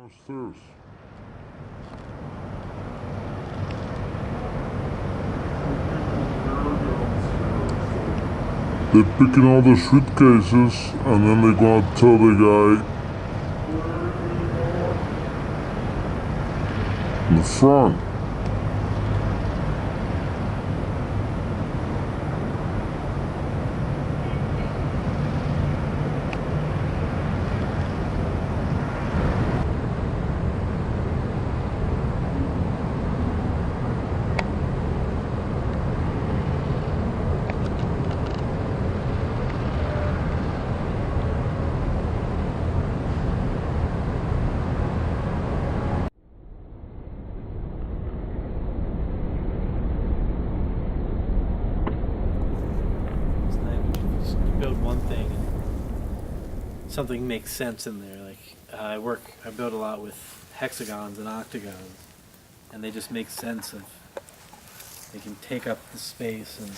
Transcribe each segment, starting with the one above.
Downstairs. They're picking all the suitcases and then they're gonna tell the guy in the front. Build one thing and something makes sense in there. Like I build a lot with hexagons and octagons, and they just make sense of. They can take up the space, and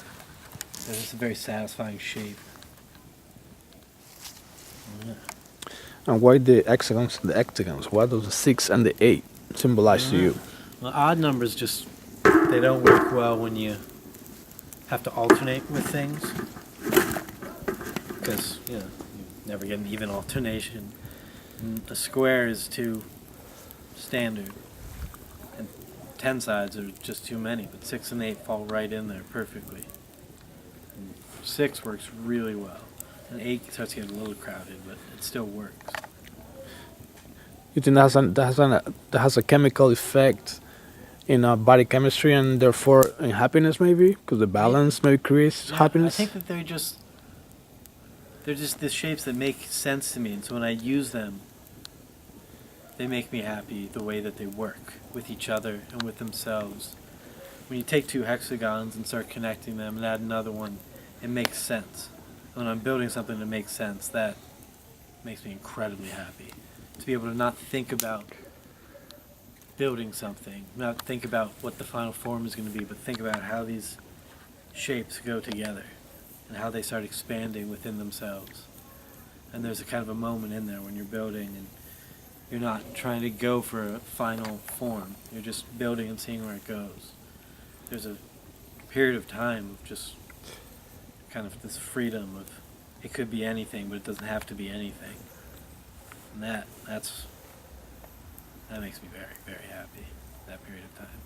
they're just a very satisfying shape. Yeah. And why the hexagons and the octagons? What does the 6 and the 8 symbolize to you? Well, odd numbers just they don't work well when you have to alternate with things, because you never get an even alternation. And a square is too standard, and 10 sides are just too many. But 6 and 8 fall right in there perfectly. And 6 works really well, and 8 starts to get a little crowded, but it still works. You think that has a chemical effect in body chemistry and therefore in happiness, maybe? Because the balance maybe creates Yeah, happiness? I think that they're just the shapes that make sense to me, and so when I use them, they make me happy the way that they work with each other and with themselves. When you take two hexagons and start connecting them and add another one, it makes sense. When I'm building something that makes sense, that makes me incredibly happy. To be able to not think about building something, not think about what the final form is going to be, but think about how these shapes go together and how they start expanding within themselves. And there's a kind of a moment in there when you're building and you're not trying to go for a final form. You're just building and seeing where it goes. There's a period of time of just kind of this freedom of it could be anything, but it doesn't have to be anything. And that makes me very, very happy, that period of time.